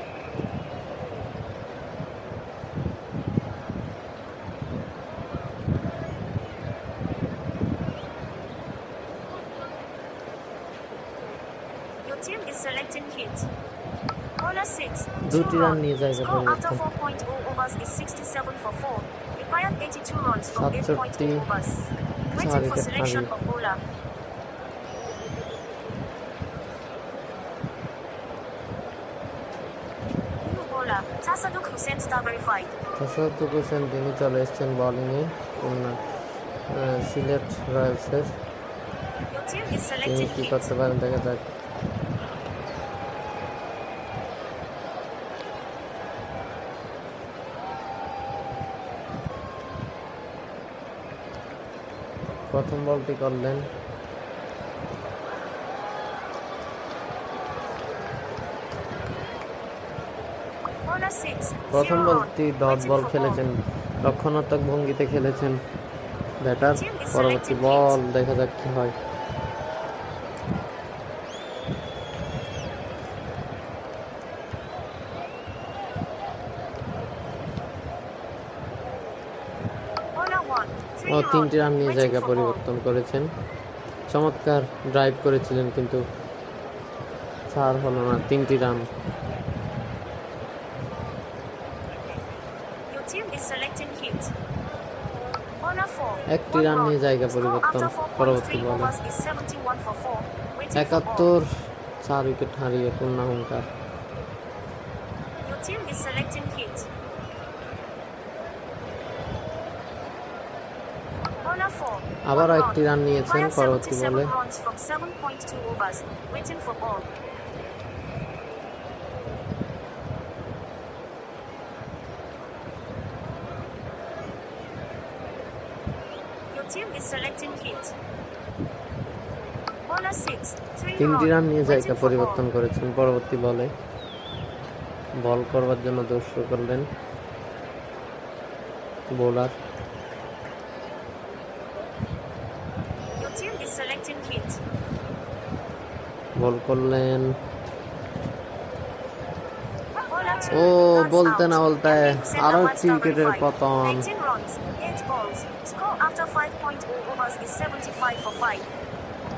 Your team is selecting hit. Bowler 6, 2 দুটি রান run. নিয়ে জায়গা Score after পরিবর্তন। 4.0 overs is 67 for 4. Required 82 runs from 8.0 overs. 4 Waiting for wicket selection হারিয়ে। of bowler. New bowler, Tasaduk Hussain star verified. Tasaduk Hussain তিনি চলে এসেছেন বোলিংয়ে Khulna Sylhet রয়্যালসের। Your team is তিনি selecting কি hit. করতে পারেন দেখা যাক। প্রথম বলটি করলেন, Bowler 6, প্রথম 0 বলটি run. Dot Waiting ball for খেলেছেন, ball. রক্ষণাত্মক ভঙ্গিতে খেলেছেন ব্যাটার। Team is পরবর্তী selecting বল, hit. দেখা যাক কি হয়। Bowler 1, 3 ও run. 3টি রান নিয়ে Waiting জায়গা for ball. পরিবর্তন করেছেন। চমৎকার ড্রাইভ করেছিলেন, কিন্তু ছাড় হলো না। 3টি run. Your team is selecting hit. Bowler 4, একটি 1 রান নিয়ে run. জায়গা Score পরিবর্তন after 4.3 পরবর্তী বলে। overs is 71 for 4. Waiting for ball. 71, 4 wicket হারিয়ে খুলনা হুঙ্কার। Your team is selecting hit. Bowler 4, আবারও 1 একটি run. রান নিয়েছেন Required পরবর্তী 77 বলে। runs from 7.2 overs. Waiting for ball. Your team is selecting hit. Bowler 6, 3 3টি রান নিয়ে run. জায়গা Waiting for পরিবর্তন ball. করেছেন পরবর্তী বলে। বল করবার জন্য দৌড় শুরু করলেন bowler. Your team is selecting hit. বল করলেন, Bowler 2, ও that's বলতে out. না বলতে Henry Hussain আরো Ahmad একটি star উইকেটের verified. পতন। 19 runs, 8 balls. Score after 5.0 overs is 75 for 5.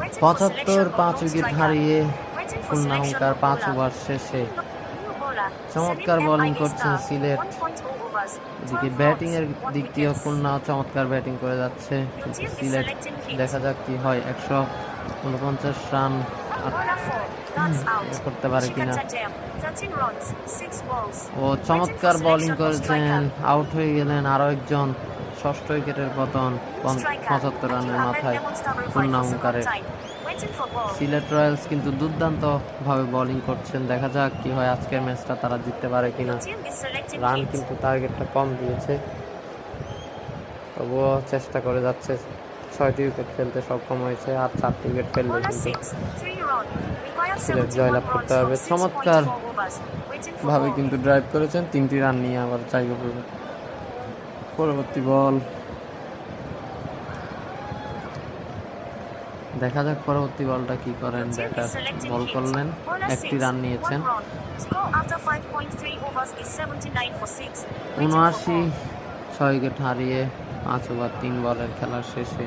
Waiting for 75, selection of 5 lone wicket striker. হারিয়ে Waiting for খুলনা selection হুঙ্কার of 5 bowler. ওভার শেষে New bowler, চমৎকার বোলিং করছেন সিলেট। এদিকে ব্যাটিং এর দিক দিয়ে খুলনা চমৎকার ব্যাটিং করে যাচ্ছে, কিন্তু সিলেট দেখা যাক কি হয়। 149 রান করতে পারে কিনা। ও চমৎকার বোলিং করেছেন, আউট হয়ে গেলেন আরো একজন। ষষ্ঠ উইকেটের পতন 75 রানের মাথায় খুলনা হুঙ্কারের। সিলেট রয়্যালস কিন্তু দুর্দান্ত ভাবে বোলিং করছেন, দেখা যাক কি হয় আজকের ম্যাচটা তারা জিততে পারে কিনা। রান কিন্তু টার্গেটটা কম দিয়েছে, তবুও চেষ্টা করে যাচ্ছে। 6টি উইকেট ফেলতে সক্ষম হয়েছে, আর 4টি উইকেট ফেললে কিন্তু সিলেট জয়লাভ করতে হবে। চমৎকার ভাবে কিন্তু ড্রাইভ করেছেন, 3টি রান নিয়ে আবার জায়গা পড়বে। পরবর্তী বল দেখা যাক, পরবর্তী বলটা কি করেন ব্যাটার। বল করলেন, 1টি রান নিয়েছেন। 79, 6 উইকেট হারিয়ে 5 ওভার 3 বলের খেলার শেষে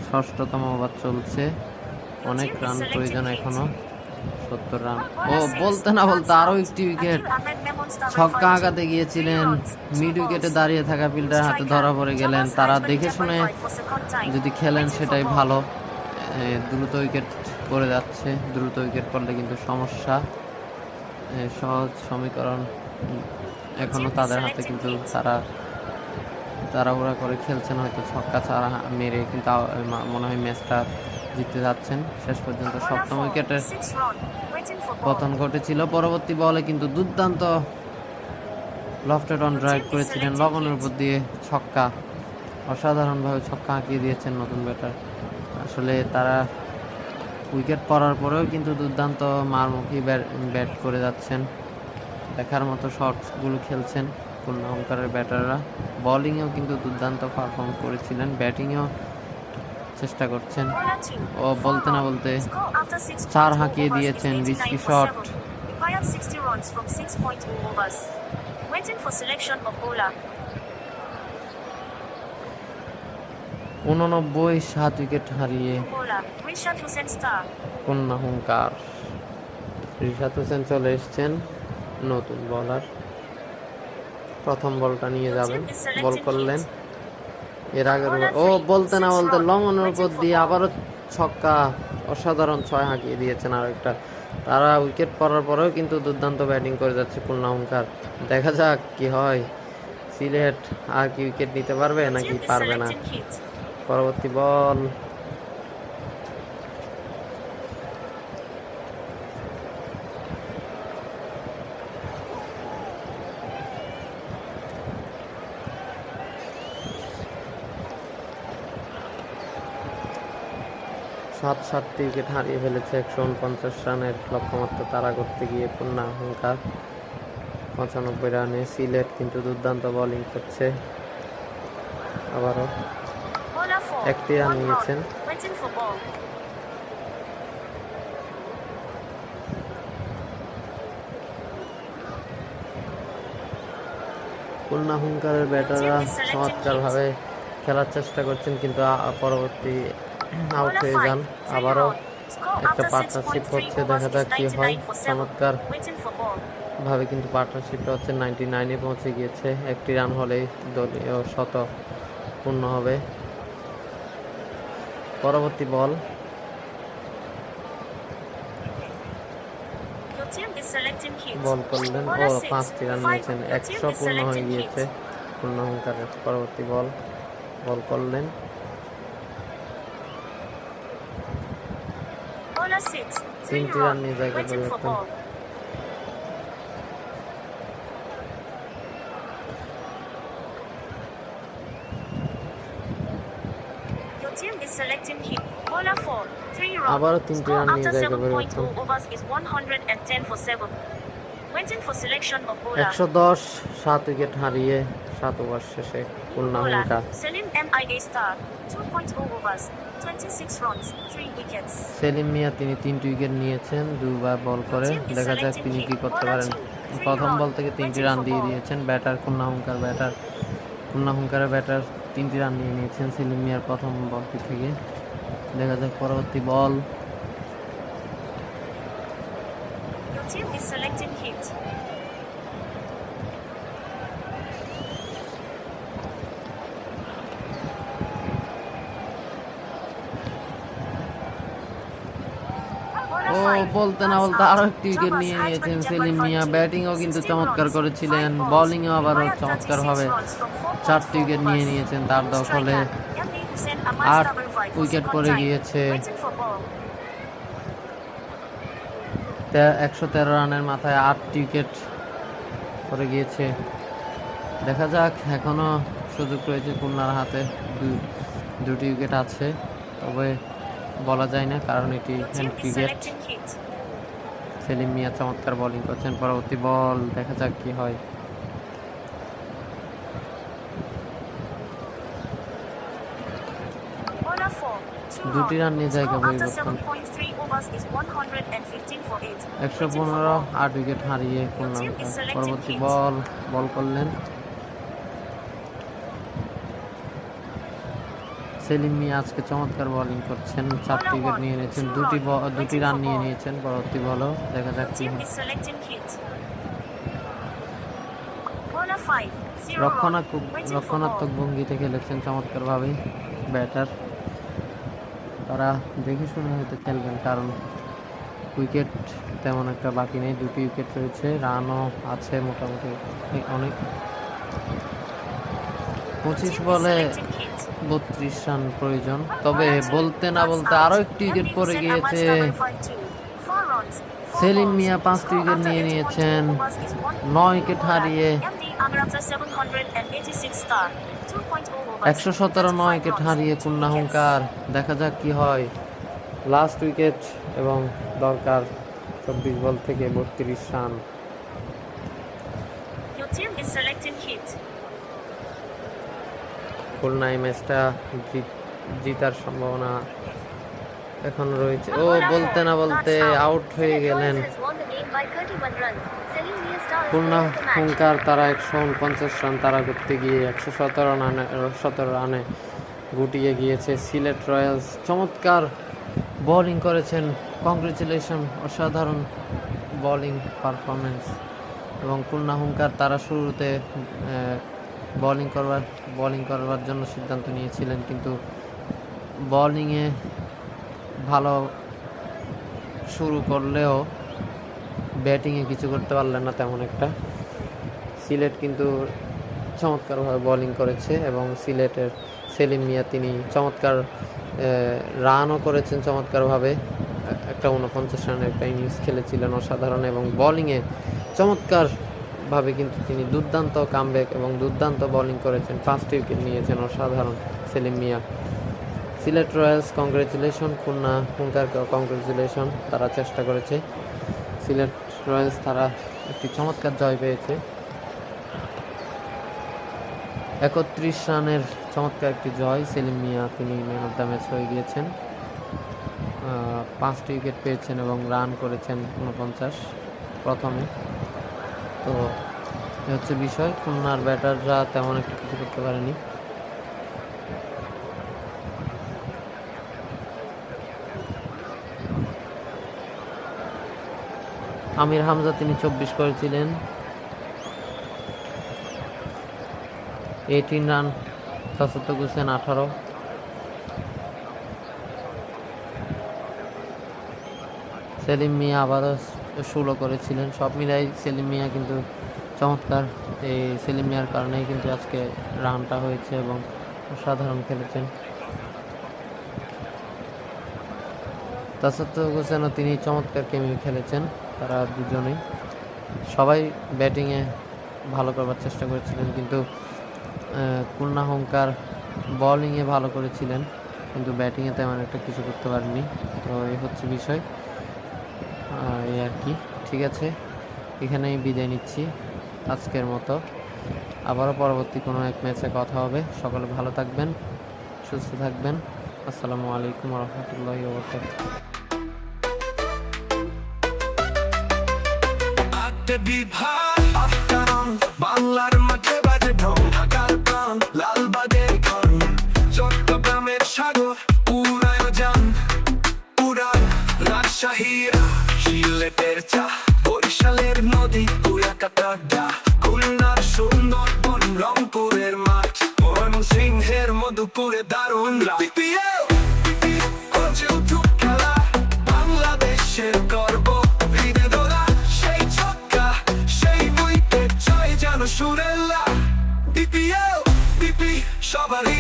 6তম ওভার চলছে। অনেক রান প্রয়োজন এখনো, 70 রান। ও বলতে না বলতে আরো একটি উইকেট। ছক্কা আঘাতে গিয়েছিলেন, মিড উইকেটে দাঁড়িয়ে থাকা ফিল্ডার হাতে ধরা পড়ে গেলেন। তারা দেখে শুনে যদি খেলেন সেটাই ভালো। দ্রুত উইকেট পড়ে যাচ্ছে, দ্রুত উইকেট পড়লে কিন্তু সমস্যা। সহজ সমীকরণ এখনো তাদের হাতে, কিন্তু তাড়াহুড়া করে খেলছেন, হয়তো ছক্কা ছাড়া মেরে কিন্তু মনে হয় ম্যাচটা জিততে যাচ্ছেন। শেষ পর্যন্ত 7ম উইকেটের পতন ঘটেছিল। পরবর্তী বলে কিন্তু দুর্দান্ত লফটেড অন ড্রাইভ করেছিলেন, লগনের উপর দিয়ে ছক্কা, অসাধারণভাবে ছক্কা আঁকিয়ে দিয়েছেন নতুন ব্যাটার। আসলে তারা উইকেট পড়ার পরেও কিন্তু দুর্দান্ত মারমুখী ব্যাট করে যাচ্ছেন, দেখার মতো শটগুলো খেলছেন খুলনা হুঙ্কারের ব্যাটাররা। বোলিংয়েও কিন্তু দুর্দান্ত পারফর্ম করেছিলেন, ব্যাটিংয়েও চেষ্টা করছেন। ও বলতে না বলতে 4 হাঁকিয়ে দিয়েছেন, রিস্কি শট। ঊননব্বই, 7 উইকেট হারিয়ে খুলনা হুঙ্কার। রিশাদ হোসেন চলে এসছেন, নতুন বোলার। প্রথম বলটা নিয়ে যাবেন, বল করলেন। এর আগের ও বলতে না বলতে লঙ্ঘনের উপর দিয়ে আবারও ছক্কা, অসাধারণ 6 হাঁকিয়ে দিয়েছেন আরেকটা। তারা উইকেট পড়ার পরেও কিন্তু দুর্দান্ত ব্যাটিং করে যাচ্ছে খুলনা হুঙ্কার। দেখা যাক কি হয়, সিলেট আর কি উইকেট নিতে পারবে নাকি পারবে না। পরবর্তী বল সাতটি উইকেট হারিয়ে ফেলেছে। 149 রানের লক্ষ্যমাত্রা তারা করতে গিয়ে খুলনা হুঙ্কার 95 রানে। সিলেট কিন্তু দুর্দান্ত বোলিং করছে, আবারও 1টি রান নিয়েছেন। খুলনা হুঙ্কারের ব্যাটাররা চমৎকারভাবে খেলার চেষ্টা করছেন, কিন্তু পরবর্তী আউট হয়ে যান। আবারও একটা পার্টনারশিপ হচ্ছে, দেখা যাক কি হয়। চমৎকার ভাবে কিন্তু পার্টনারশিপটা হচ্ছে, 99-এ পৌঁছে গিয়েছে। 1টি রান হলেই দলীয় শত পূর্ণ হবে। পরবর্তী বল বল করলেন, ও 5টি রান নিয়েছেন। 100 পূর্ণ হয়ে গিয়েছে খুলনা হুঙ্কারের। পরবর্তী বল করলেন, 3টি রান নিয়ে জায়গা পরিবর্তন। আবারও 3টি রান নিয়ে জায়গা পরিবর্তন। 110, 7 উইকেট হারিয়ে 7 ওভার শেষে খুলনা হুঙ্কার। সেলিম মিয়া তিনি 3টি উইকেট নিয়েছেন, 2বার বল করে। দেখা যাক তিনি কি করতে পারেন। প্রথম বল থেকে 3টি রান দিয়ে দিয়েছেন ব্যাটার খুলনা হুঙ্কারের ব্যাটার 3টি রান নিয়ে নিয়েছেন সেলিম মিয়ার প্রথম বলটি থেকে। দেখা যাক পরবর্তী বল ও বলতে না বলতে আরো একটি উইকেট নিয়ে নিয়েছেন সেলিম মিয়া। ব্যাটিংও কিন্তু চমৎকার করেছিলেন, বোলিংও আবারও চমৎকার ভাবে 4টি উইকেট নিয়ে নিয়েছেন তার দখলে। 8 উইকেট পড়ে গিয়েছে 113 রানের মাথায় 8টি উইকেট পড়ে গিয়েছে। দেখা যাক, এখনো সুযোগ রয়েছে খুলনার হাতে, দুটি উইকেট আছে, তবে বলা যায় না কারণ এটি হ্যান্ড ক্রিকেট। সেলিম মিয়া চমৎকার বোলিং করছেন, পরবর্তী বল দেখা যাক কি হয়। দুটি রান নিয়ে জায়গা পরিবর্তন। 115, 8 উইকেট হারিয়ে খুলনা। পরবর্তী বল করলেন সেলিম মিয়া। আজকে চমৎকার বোলিং করছেন, 4টি উইকেট নিয়ে নিয়েছেন, দুটি রান নিয়ে নিয়েছেন। পরবর্তী বলও দেখা যাক কি হয়। রক্ষণাত্মক ভঙ্গিতে খেলেছেন চমৎকার ভাবে ব্যাটার। তারা দেখে শুনে হয়তো খেলবেন কারণ উইকেট তেমন একটা বাকি নেই, 2টি উইকেট রয়েছে, রানও আছে মোটামুটি অনেক। 25 বলে 32 রান প্রয়োজন, তবে বলতে না বলতে আরো একটি উইকেট পড়ে গিয়েছে। সেলিম মিয়া 5টি উইকেট নিয়ে নিয়েছেন, 9 উইকেট হারিয়ে 117, 9 উইকেট হারিয়ে খুলনা হুঙ্কার। দেখা যাক কি হয়। লাস্ট উইকেট এবং দরকার 24 বল থেকে 32 রান। খুলনা এই ম্যাচটা জিতার সম্ভাবনা এখন রয়েছে। ও বলতে না বলতে আউট হয়ে গেলেন খুলনা হুঙ্কার। তারা 149 রান তারা করতে গিয়ে 117 রানে গুটিয়ে গিয়েছে। সিলেট রয়্যালস চমৎকার বোলিং করেছেন, কংগ্রেচুলেশন, অসাধারণ বোলিং পারফরমেন্স। এবং খুলনা হুঙ্কার তারা শুরুতে বোলিং করবার জন্য সিদ্ধান্ত নিয়েছিলেন, কিন্তু বোলিংয়ে ভালো শুরু করলেও ব্যাটিংয়ে কিছু করতে পারলেন না তেমন একটা। সিলেট কিন্তু চমৎকারভাবে বোলিং করেছে এবং সিলেটের সেলিম মিয়া তিনি চমৎকার রানও করেছেন চমৎকারভাবে। একটা 49 রানের একটা ইনিংস খেলেছিলেন অসাধারণ, এবং বোলিংয়ে চমৎকারভাবে কিন্তু তিনি দুর্দান্ত কামব্যাক এবং দুর্দান্ত বোলিং করেছেন। 5টি উইকেট নিয়েছেন অসাধারণ সেলিম মিয়া। সিলেট রয়্যালস কংগ্রেচুলেশন, খুলনা হুঙ্কারকেও কংগ্রেচুলেশন, তারা চেষ্টা করেছে। সিলেট রয়্যালস তারা একটি চমৎকার জয় পেয়েছে, 31 রানের চমৎকার একটি জয়। সেলিম মিয়া তিনি ম্যান অফ দ্য ম্যাচ হয়ে গিয়েছেন, 5টি উইকেট পেয়েছেন এবং রান করেছেন 49 প্রথমে। তো এ হচ্ছে বিষয়, খুলনার ব্যাটাররা তেমন একটা কিছু করতে পারেনি। আমির হামজা তিনি 24 করেছিলেন, 18 রান। তাসদ্দুক হোসেন 18, সেলিম মিয়া আবারও 16 করেছিলেন। সব মিলাই সেলিম মিয়া কিন্তু চমৎকার, এই সেলিম মিয়ার কারণেই কিন্তু আজকে রানটা হয়েছে এবং অসাধারণ খেলেছেন। তাসদ্দুক হোসেনও তিনি চমৎকার কেমিও খেলেছেন। তারা দুজনেই সবাই ব্যাটিংয়ে ভালো করবার চেষ্টা করেছিলেন, কিন্তু খুলনা হুঙ্কার বোলিংয়ে ভালো করেছিলেন কিন্তু ব্যাটিংয়ে তেমন একটা কিছু করতে পারেনি। তো এই হচ্ছে বিষয়, এই আর কি। ঠিক আছে, এখানেই বিদায় নিচ্ছি আজকের মতো। আবারও পরবর্তী কোনো এক ম্যাচে কথা হবে। সকলে ভালো থাকবেন, সুস্থ থাকবেন। আসসালামু আলাইকুম ওয়া রাহমাতুল্লাহি ওয়া বারাকাতুহু। বাংলার মাঠে বাজে ঢোল, ঢাকার প্রাণ লালবাগের ঘর, চট্টগ্রামের সাগর পুরায়োজন, পুরান রাজশাহীর সিলেটের চা, বরিশালের নদী কুয়াকাটার ডা, খুলনার সুন্দরবন রংপুরের মাঠ, ময়মনসিংহের মধুপুরে দারুণ বিপিএল খেলা বাংলাদেশে। সুরেল্লা বিপিএল বিপি সবারই